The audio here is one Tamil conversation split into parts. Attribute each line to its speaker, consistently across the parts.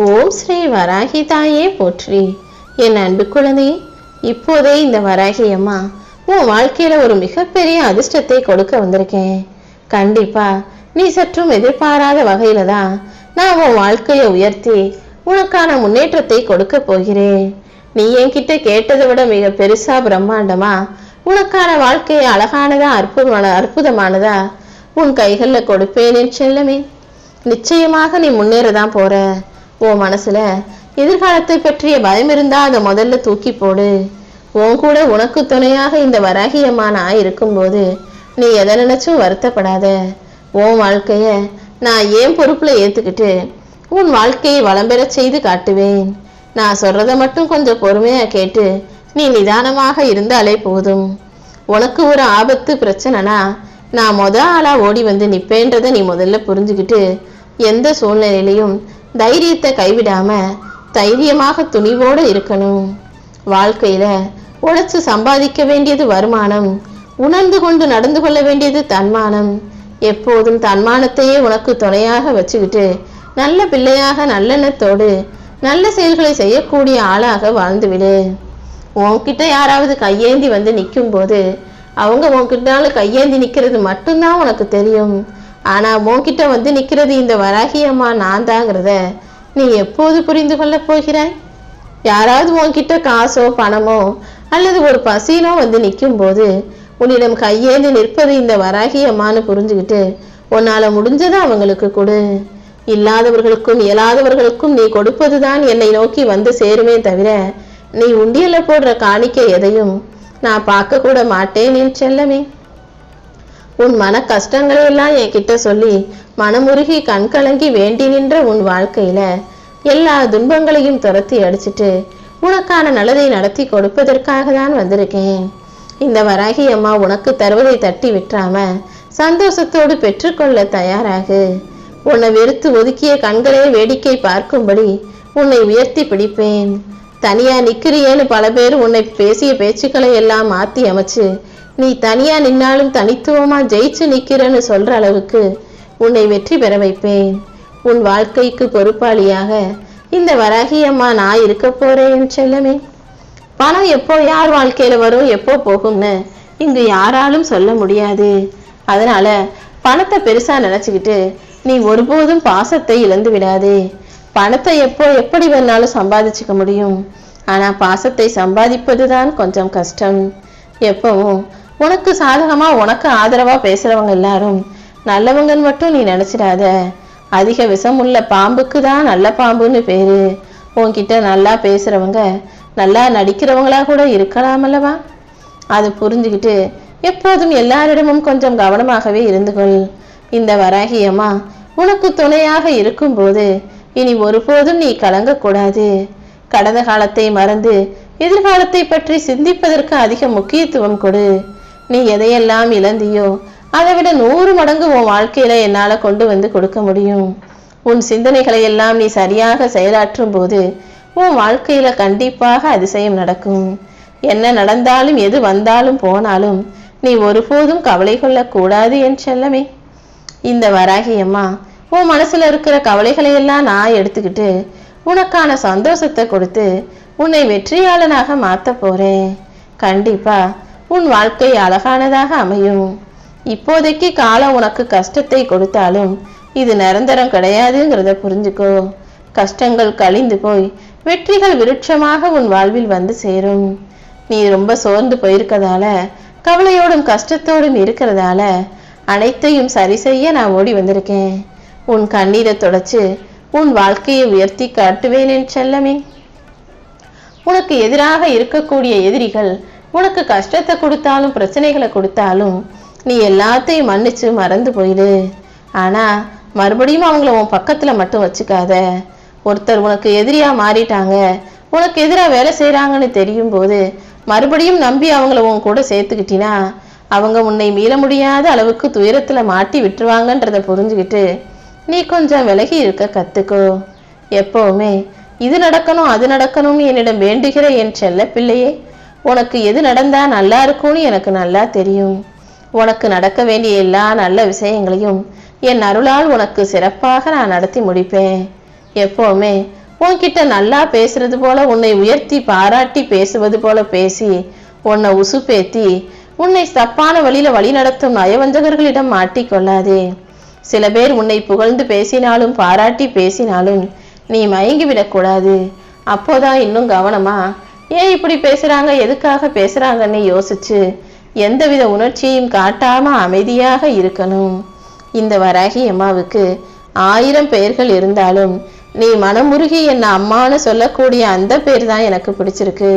Speaker 1: ஓம் ஸ்ரீ வராகி தாயே போற்றி. என் அன்பு குழந்தை, இப்போதே இந்த வராகி அம்மா உன் வாழ்க்கையில ஒரு மிகப்பெரிய அதிர்ஷ்டத்தை கொடுக்க வந்திருக்கேன். கண்டிப்பா நீ சற்றும் எதிர்பாராத வகையில தான் நான் உன் வாழ்க்கையை உயர்த்தி உனக்கான முன்னேற்றத்தை கொடுக்க போகிறேன். நீ என்கிட்ட கேட்டதை விட மிக பெருசா பிரம்மாண்டமா உனக்கான வாழ்க்கையை அழகானதா அற்புதமானதா உன் கைகள்ல கொடுப்பேன் என் செல்லமே. நிச்சயமாக நீ முன்னேறதான் போற. உன் மனசுல எதிர்காலத்தை பற்றிய பயம் இருந்தா அதை முதல்ல தூக்கி போடு. உன் கூட உனக்கு துணையாக இந்த வராகி அம்மா நான் இருக்கும்போது நீ எதை நினைச்சும் வருத்தப்படாத. உன் வாழ்க்கைய நான் ஏன் பொறுப்புல ஏத்துக்கிட்டு உன் வாழ்க்கையை வளம் பெற செய்து காட்டுவேன். நான் சொல்றத மட்டும் கொஞ்சம் பொறுமையா கேட்டு நீ நிதானமாக இருந்தாலே போதும். உனக்கு ஒரு ஆபத்து பிரச்சனைனா நான் ஆளா ஓடி வந்து நிப்பேன்றதை நீ முதல்ல புரிஞ்சுக்கிட்டு எந்த சூழ்நிலையிலையும் தைரியத்தை கைவிடாம தைரியமாக துணிவோடு இருக்கணும். வாழ்க்கையில உழைச்சு சம்பாதிக்க வேண்டியது வருமானம், உணர்ந்து கொண்டு நடந்து கொள்ள வேண்டியது தன்மானம். எப்போதும் தன்மானத்தையே உனக்கு துணையாக வச்சுக்கிட்டு நல்ல பிள்ளையாக நல்லெண்ணத்தோடு நல்ல செயல்களை செய்யக்கூடிய ஆளாக வாழ்ந்துவிடு. உன்கிட்ட யாராவது கையேந்தி வந்து நிற்கும் போது அவங்க உன்கிட்ட கையேந்தி நிற்கிறது மட்டும்தான் உனக்கு தெரியும். ஆனா உன்கிட்ட வந்து நிற்கிறது இந்த வராகி அம்மா நான் தாங்கிறத நீ எப்போது புரிந்து கொள்ள போகிறாய்? யாராவது உன்கிட்ட காசோ பணமோ அல்லது ஒரு பசியிலோ வந்து நிற்கும் போது உன்னிடம் கையேந்தி நிற்பது இந்த வராகி அம்மான்னு புரிஞ்சுக்கிட்டு உன்னால முடிஞ்சதை அவங்களுக்கு கொடு. இல்லாதவர்களுக்கும் இயலாதவர்களுக்கும் நீ கொடுப்பதுதான் என்னை நோக்கி வந்து சேருமே தவிர நீ உண்டியல்ல போடுற காணிக்கை எதையும் நான் பார்க்க கூட மாட்டேன் என் செல்லமே. உன் மன கஷ்டங்களை எல்லாம் என்கிட்ட சொல்லி மனமுருகி கண்கலங்கி வேண்டி நின்ற உன் வாழ்க்கையில எல்லா துன்பங்களையும் துரத்தி அடிச்சுட்டு உனக்கான நல்லதை நடத்தி கொடுப்பதற்காக தான் வந்திருக்கேன். இந்த வராகி அம்மா உனக்கு தருவதை தட்டி விட்டுறாம சந்தோஷத்தோடு பெற்றுக்கொள்ள தயாராகு. உன்னை வெறுத்து ஒதுக்கிய கண்களே வேடிக்கை பார்க்கும்படி உன்னை உயர்த்தி பிடிப்பேன். தனியா நிக்கிறியேன்னு பல பேர் உன்னை பேசிய பேச்சுக்களை எல்லாம் மாத்தி அமைச்சு நீ தனியா நின்னாலும் தனித்துவமா ஜெயிச்சு நிக்கிறன்னு சொல்ற அளவுக்கு உன்னை வெற்றி பெற வைப்பேன். உன் வாழ்க்கைக்கு பொறுப்பாளியாக இந்த வராகி அம்மா நான் இருக்க போறேன் செல்லமே. பணம் எப்போ யார் வாழ்க்கையில வரும் எப்போ போகும்னு இங்கு யாராலும் சொல்ல முடியாது. அதனால பணத்தை பெருசா நினைச்சுக்கிட்டு நீ ஒருபோதும் பாசத்தை இழந்து விடாது. பணத்தை எப்போ எப்படி வேணாலும் சம்பாதிச்சுக்க முடியும். ஆனா பாசத்தை சம்பாதிப்பதுதான் கொஞ்சம் கஷ்டம். எப்பவும் உனக்கு சாதகமா உனக்கு ஆதரவா பேசுறவங்க எல்லாரும் நல்லவங்கன்னு மட்டும் நீ நினைச்சிடாத. அதிக விஷம் உள்ள பாம்புக்கு தான் நல்ல பாம்புன்னு பேரு. உன்கிட்ட நல்லா பேசுறவங்க நல்லா நடிக்கிறவங்களா கூட இருக்கலாம் அல்லவா? அது புரிஞ்சுக்கிட்டு எப்போதும் எல்லாரிடமும் கொஞ்சம் கவனமாகவே இருந்து கொள். இந்த வராகி அம்மா உனக்கு துணையாக இருக்கும்போது இனி ஒருபோதும் நீ கலங்கக்கூடாது. கடந்த காலத்தை மறந்து எதிர்காலத்தை பற்றி சிந்திப்பதற்கு அதிக முக்கியத்துவம் கொடு. நீ எதையெல்லாம் இழந்தியோ அதை விட 100 மடங்கு உன் வாழ்க்கையில என்னால கொண்டு வந்து கொடுக்க முடியும். உன் சிந்தனைகளை எல்லாம் நீ சரியாக செயலாற்றும் போது உன் வாழ்க்கையில கண்டிப்பாக அதிசயம் நடக்கும். என்ன நடந்தாலும் எது வந்தாலும் போனாலும் நீ ஒருபோதும் கவலை கொள்ளக்கூடாது என் செல்லமே. இந்த வராகி அம்மா உன் மனசுல இருக்கிற கவலைகளை எல்லாம் நான் எடுத்துக்கிட்டு உனக்கான சந்தோஷத்தை கொடுத்து உன்னை வெற்றியாளனாக மாத்த போறேன். கண்டிப்பா உன் வாழ்க்கை அழகானதாக அமையும். இப்போதைக்கு காலம் உனக்கு கஷ்டத்தை கொடுத்தாலும் இது நிரந்தரம் கிடையாதுங்கிறத புரிஞ்சுக்கோ. கஷ்டங்கள் கழிந்து போய் வெற்றிகள் விருட்சமாக உன் வாழ்வில் வந்து சேரும். நீ ரொம்ப சோர்ந்து போயிருக்கதால கவலையோடும் கஷ்டத்தோடும் இருக்கிறதால அனைத்தையும் சரி செய்ய நான் ஓடி வந்திருக்கேன். உன் கண்ணீரை தொடச்சு உன் வாழ்க்கையை உயர்த்தி காட்டுவேன் என் செல்லமே. உனக்கு எதிராக இருக்கக்கூடிய எதிரிகள் உனக்கு கஷ்டத்தை கொடுத்தாலும் பிரச்சனைகளை கொடுத்தாலும் நீ எல்லாத்தையும் மன்னிச்சு மறந்து போயிடு. ஆனா மறுபடியும் அவங்கள உன் பக்கத்துல மட்டும் வச்சுக்காத. ஒருத்தர் உனக்கு எதிரியா மாறிட்டாங்க, உனக்கு எதிராக வேலை செய்யறாங்கன்னு தெரியும் போது மறுபடியும் நம்பி அவங்கள உன் கூட சேர்த்துக்கிட்டினா அவங்க உன்னை மீள முடியாத அளவுக்கு துயரத்துல மாட்டி விட்டுருவாங்கன்றத புரிஞ்சுக்கிட்டு நீ கொஞ்சம் விலகி இருக்க கத்துக்கோ. எப்பவுமே இது நடக்கணும் அது நடக்கணும்னு என்னிடம் வேண்டுகிற என் செல்ல பிள்ளையே, உனக்கு எது நடந்தா நல்லா இருக்கும்னு எனக்கு நல்லா தெரியும். உனக்கு நடக்க வேண்டிய எல்லா நல்ல விஷயங்களையும் என் அருளால் உனக்கு சிறப்பாக நான் நடத்தி முடிப்பேன். எப்பவுமே உன்கிட்ட நல்லா பேசுறது போல உன்னை உயர்த்தி பாராட்டி பேசுவது போல பேசி உன்னை உசுப்பேத்தி உன்னை தப்பான வழியில வழி நடத்தும் நயவஞ்சகர்களிடம் மாட்டிக்கொள்ளாதே. சில பேர் உன்னை புகழ்ந்து பேசினாலும் பாராட்டி பேசினாலும் நீ மயங்கி விடக்கூடாது. அப்போதான் இன்னும் கவனமா ஏன் இப்படி பேசுறாங்க, எதுக்காக பேசுறாங்கன்னு யோசிச்சு எந்தவித உணர்ச்சியையும் காட்டாம அமைதியாக இருக்கணும். இந்த வராகி அம்மாவுக்கு 1000 பெயர்கள் இருந்தாலும் நீ மனமுருகி என்ன அம்மான்னு சொல்லக்கூடிய அந்த பேர் தான் எனக்கு பிடிச்சிருக்கு.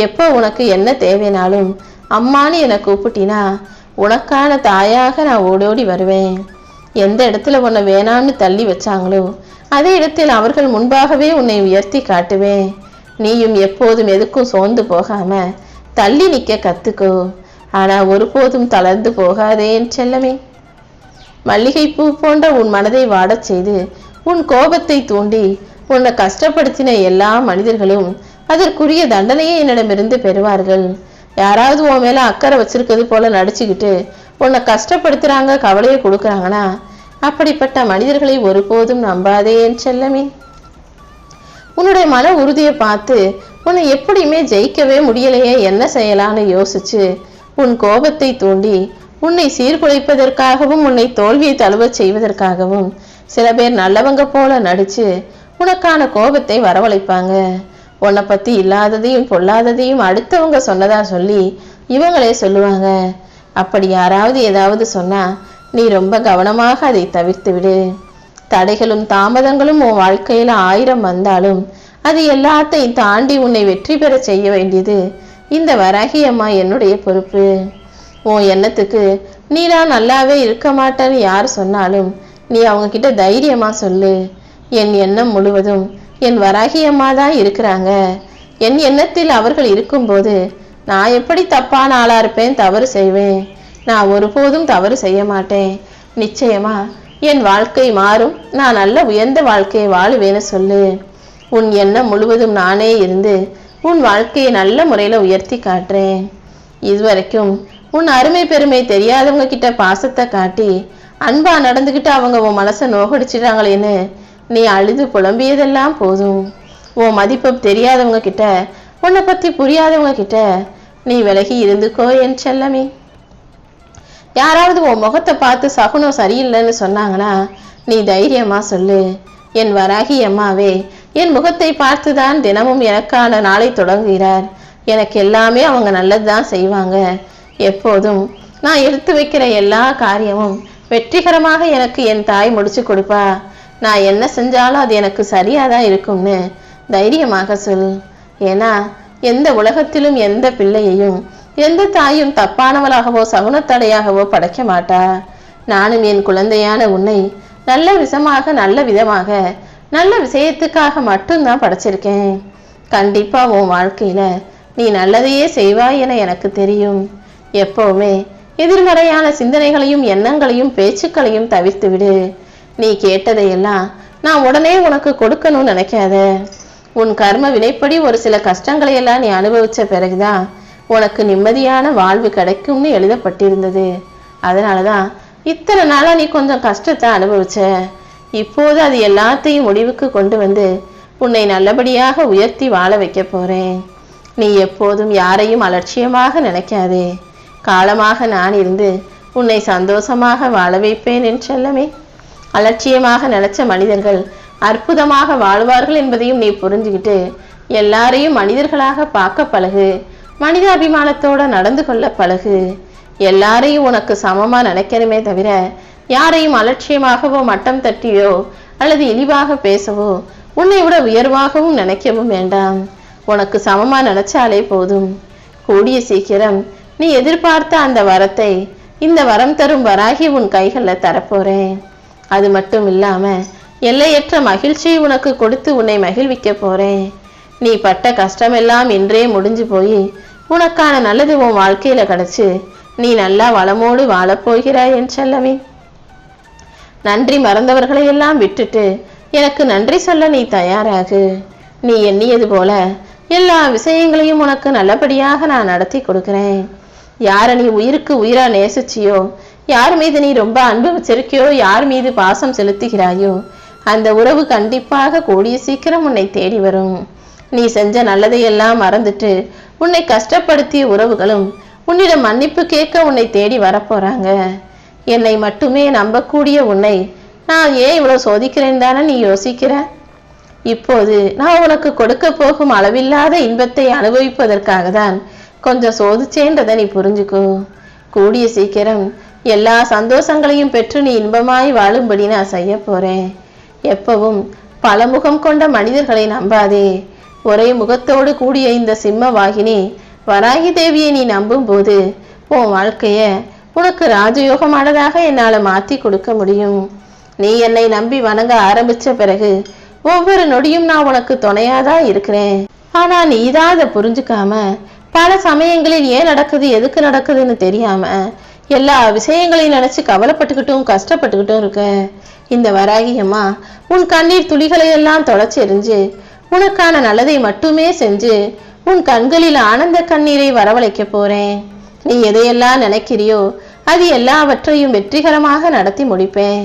Speaker 1: எப்போ உனக்கு என்ன தேவைனாலும் அம்மான்னு என்னை கூப்பிட்டினா உனக்கான தாயாக நான் ஓடோடி வருவேன். எந்த இடத்துல உன்னை வேணான்னு தள்ளி வச்சாங்களோ அதே இடத்தில் அவர்கள் முன்பாகவே உன்னை உயர்த்தி காட்டுவேன். நீயும் எப்போதும் எதுக்கும் சோர்ந்து போகாம தள்ளி நிற்க கத்துக்கோ. ஆனா ஒருபோதும் தளர்ந்து போகாதேன் செல்லமே. மல்லிகைப்பூ போன்ற உன் மனதை வாடச் செய்து உன் கோபத்தை தூண்டி உன்னை கஷ்டப்படுத்தின எல்லா மனிதர்களும் அதற்குரிய தண்டனையை என்னிடமிருந்து பெறுவார்கள். யாராவது உன் மேல அக்கறை வச்சிருக்கிறது போல நடிச்சுக்கிட்டு உன்னை கஷ்டப்படுத்துறாங்க, கவலையை கொடுக்குறாங்கன்னா அப்படிப்பட்ட மனிதர்களை ஒருபோதும் நம்பாதே என் செல்லமே. உன்னுடைய மன உறுதியை பார்த்து உன்னை எப்படியுமே ஜெயிக்கவே முடியலையே, என்ன செய்யலான்னு யோசிச்சு உன் கோபத்தை தூண்டி உன்னை சீர்குலைப்பதற்காகவும் உன்னை தோல்வியை தழுவ செய்வதற்காகவும் சில பேர் நல்லவங்க போல நடிச்சு உனக்கான கோபத்தை வரவழைப்பாங்க. உன்னை பத்தி இல்லாததையும் பொல்லாததையும் அடுத்தவங்க சொன்னதா சொல்லி இவங்களே சொல்லுவாங்க. அப்படி யாராவது ஏதாவது சொன்னா நீ ரொம்ப கவனமாக அதை தவிர்த்து விடு. தடைகளும் தாமதங்களும் உன் வாழ்க்கையில 1000 வந்தாலும் அது எல்லாத்தையும் தாண்டி உன்னை வெற்றி பெற செய்ய வேண்டியது இந்த வராகி அம்மா என்னுடைய பொறுப்பு. உன் எண்ணத்துக்கு நீதான் நல்லாவே இருக்க மாட்டேன்னு யார் சொன்னாலும் நீ அவங்க கிட்ட தைரியமா சொல்லு. என் எண்ணம் முழுவதும் என் வராகி அம்மா தான் இருக்கிறாங்க. என் எண்ணத்தில் அவர்கள் இருக்கும்போது நான் எப்படி தப்பான ஆளா இருப்பேன், தவறு செய்வேன். நான் ஒருபோதும் தவறு செய்ய மாட்டேன். நிச்சயமா என் வாழ்க்கை மாறும், நான் நல்ல உயர்ந்த வாழ்க்கையை வாழுவேன்னு சொல்லு. உன் எண்ணம் முழுவதும் நானே இருந்து உன் வாழ்க்கையை நல்ல முறையில உயர்த்தி காட்டுறேன். இதுவரைக்கும் உன் அருமை பெருமை தெரியாதவங்க கிட்ட பாசத்தை காட்டி அன்பா நடந்துகிட்டு அவங்க உன் மனசை நோகடிச்சிட்டாங்களேன்னு நீ அழுது புலம்பியதெல்லாம் போதும். உன் மதிப்பு தெரியாதவங்க கிட்ட, உன்னை பத்தி புரியாதவங்க கிட்ட நீ விலகி இருந்துக்கோ என் செல்லமே. யாராவது உன் முகத்தை பார்த்து சகுனம் சரியில்லைன்னு சொன்னாங்கன்னா நீ தைரியமா சொல்லு. என் வராகி அம்மாவே என் முகத்தை பார்த்துதான் தினமும் எனக்கான நாளை தொடங்குகிறார். எனக்கு எல்லாமே அவங்க நல்லதுதான் செய்வாங்க. எப்போதும் நான் எடுத்து வைக்கிற எல்லா காரியமும் வெற்றிகரமாக எனக்கு என் தாய் முடிச்சு கொடுப்பா. நான் என்ன செஞ்சாலும் அது எனக்கு சரியாதான் இருக்கும்னு தைரியமாக சொல். ஏன்னா எந்த உலகத்திலும் எந்த பிள்ளையையும் எந்த தாயும் தப்பானவளாகவோ சகுனத்தடையாகவோ படைக்க மாட்டா. நானும் என் குழந்தையான உன்னை நல்ல விதமாக நல்ல விதமாக நல்ல விஷயத்துக்காக மட்டும்தான் படைச்சிருக்கேன். கண்டிப்பா உன் வாழ்க்கையில நீ நல்லதையே செய்வாய் என எனக்கு தெரியும். எப்பவுமே எதிர்மறையான சிந்தனைகளையும் எண்ணங்களையும் பேச்சுக்களையும் தவிர்த்து விடு. நீ கேட்டதையெல்லாம் நான் உடனே உனக்கு கொடுக்கணும்னு நினைக்காத. உன் கர்ம வினைப்படி ஒரு சில கஷ்டங்களை எல்லாம் நீ அனுபவிச்ச பிறகுதான் உனக்கு நிம்மதியான வாழ்வு கிடைக்கும்னு எழுதப்பட்டிருந்தது. அதனாலதான் இத்தனை நாளா நீ கொஞ்சம் கஷ்டத்தை அனுபவிச்ச. இப்போது அது எல்லாத்தையும் முடிவுக்கு கொண்டு வந்து உன்னை நல்லபடியாக உயர்த்தி வாழ வைக்க போறேன். நீ எப்போதும் யாரையும் அலட்சியமாக நினைக்காதே. காலமாக நான் இருந்து உன்னை சந்தோஷமாக வாழ வைப்பேன் என் செல்லமே. அலட்சியமாக நினைச்ச மனிதர்கள் அற்புதமாக வாழ்வார்கள் என்பதையும் நீ புரிஞ்சுக்கிட்டு எல்லாரையும் மனிதர்களாக பார்க்க பழகு. மனிதாபிமானத்தோட நடந்து கொள்ள பழகு. எல்லாரையும் உனக்கு சமமா நினைக்கணுமே தவிர யாரையும் அலட்சியமாகவோ மட்டம் தட்டியோ அல்லது இழிவாக பேசவோ உன்னை விட உயர்வாகவும் நினைக்கவும் வேண்டாம். உனக்கு சமமா நினைச்சாலே போதும். கூடிய சீக்கிரம் நீ எதிர்பார்த்த அந்த வரத்தை இந்த வரம் தரும் வராகி உன் கைகள்ல தரப்போறேன். அது மட்டும் இல்லாம எல்லையற்ற மகிழ்ச்சியை உனக்கு கொடுத்து உன்னை மகிழ்விக்க போறேன். நீ பட்ட கஷ்டமெல்லாம் இன்றே முடிஞ்சு போய் உனக்கான நல்லது உன் வாழ்க்கையில கிடைச்சு நீ நல்லா வளமோடு வாழப்போகிறாய் என் செல்லமே. நன்றி மறந்தவர்களை எல்லாம் விட்டுட்டு எனக்கு நன்றி சொல்ல நீ தயாராகு. நீ எண்ணியது போல எல்லா விஷயங்களையும் உனக்கு நல்லபடியாக நான் நடத்தி கொடுக்கிறேன். யாரை நீ உயிருக்கு உயிரா நேசிச்சியோ, யார் மீது நீ ரொம்ப அன்பு வச்சிருக்கியோ, யார் மீது பாசம் செலுத்துகிறாயோ அந்த உறவு கண்டிப்பாக கூடிய சீக்கிரம் உன்னை தேடி வரும். நீ செஞ்ச நல்லதையெல்லாம் மறந்துட்டு உன்னை கஷ்டப்படுத்திய உறவுகளும் உன்னிடம் மன்னிப்பு கேட்க உன்னை தேடி வரப்போறாங்க. என்னை மட்டுமே நம்பக்கூடிய உன்னை நான் ஏன் இவ்வளவு சோதிக்கிறேன் தானே நீ யோசிக்கிற? இப்போது நான் உனக்கு கொடுக்க போகும் அளவில்லாத இன்பத்தை அனுபவிப்பதற்காக தான் கொஞ்சம் சோதிச்சேன்றதை நீ புரிஞ்சுக்கோ. கூடிய சீக்கிரம் எல்லா சந்தோஷங்களையும் பெற்று நீ இன்பமாய் வாழும்படி நான் செய்ய போறேன். எப்பவும் பல முகம் கொண்ட மனிதர்களை நம்பாதே. ஒரே முகத்தோடு கூடிய இந்த சிம்ம வாகினி வராகி தேவியை நீ நம்பும் போது உன் வாழ்க்கைய உனக்கு ராஜயோகமானதாக என்னால மாத்தி கொடுக்க முடியும். நீ என்னை நம்பி வணங்க ஆரம்பிச்ச பிறகு ஒவ்வொரு நொடியும் நான் உனக்கு துணையாதான் இருக்கிறேன். ஆனா நீதான் அதை புரிஞ்சுக்காம பல சமயங்களில் ஏன் நடக்குது எதுக்கு நடக்குதுன்னு தெரியாம எல்லா விஷயங்களையும் நினைச்சு கவலைப்பட்டுக்கிட்டும் கஷ்டப்பட்டுக்கிட்டும் இருக்க. இந்த வராகி அம்மா உன் கண்ணீர் துளிகளை எல்லாம் தொடச்சி எறிஞ்சு உனக்கான நல்லதை மட்டுமே செஞ்சு உன் கண்களில் ஆனந்த கண்ணீரை வரவழைக்க போறேன். நீ எதையெல்லாம் நினைக்கிறியோ அது எல்லாவற்றையும் வெற்றிகரமாக நடத்தி முடிப்பேன்.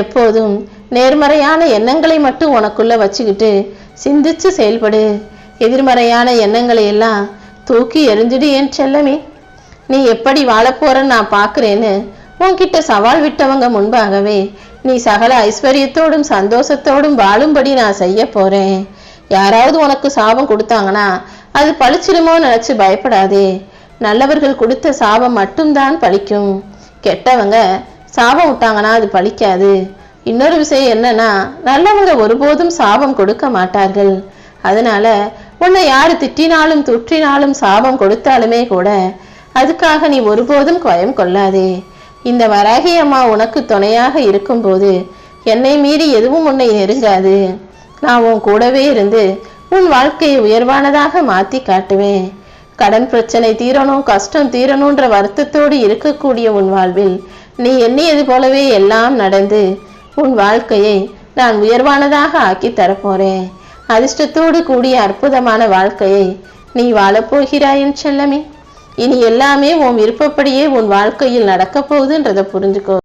Speaker 1: எப்போதும் நேர்மறையான எண்ணங்களை மட்டும் உனக்குள்ள வச்சுக்கிட்டு சிந்திச்சு செயல்படு. எதிர்மறையான எண்ணங்களை எல்லாம் தூக்கி எறிஞ்சிடு என் செல்லமே. நீ எப்படி வாழப்போறன்னு நான் பார்க்கிறேன்னு உன்கிட்ட சவால் விட்டவங்க முன்பாகவே நீ சகல ஐஸ்வர்யத்தோடும் சந்தோஷத்தோடும் வாழும்படி நான் செய்ய போறேன். யாராவது உனக்கு சாபம் கொடுத்தாங்கன்னா அது பழிச்சிடுமோ நினைச்சு பயப்படாதே. நல்லவர்கள் கொடுத்த சாபம் மட்டும்தான் பழிக்கும். கெட்டவங்க சாபம் விட்டாங்கன்னா அது பழிக்காது. இன்னொரு விஷயம் என்னன்னா நல்லவங்க ஒருபோதும் சாபம் கொடுக்க மாட்டார்கள். அதனால உன்னை யாரு திட்டினாலும் துற்றினாலும் சாபம் கொடுத்தாலுமே கூட அதுக்காக நீ ஒருபோதும் பயம் கொள்ளாதே. இந்த வராகி அம்மா உனக்கு துணையாக இருக்கும்போது என்னை மீறி எதுவும் உன்னை நெருங்காது. நான் உன் கூடவே இருந்து உன் வாழ்க்கையை உயர்வானதாக மாத்தி காட்டுவேன். கடன் பிரச்சனை தீரணும் கஷ்டம் தீரணும்ன்ற வருத்தத்தோடு இருக்கக்கூடிய உன் வாழ்வில் நீ எண்ணியது போலவே எல்லாம் நடந்து உன் வாழ்க்கையை நான் உயர்வானதாக ஆக்கி தரப்போறேன். அதிர்ஷ்டத்தோடு கூடிய அற்புதமான வாழ்க்கையை நீ வாழப்போகிறாய் என் செல்லமே. இனி எல்லாமே உன் விருப்பப்படியே உன் வாழ்க்கையில் நடக்க போகுதுன்றதை புரிஞ்சுக்கோ.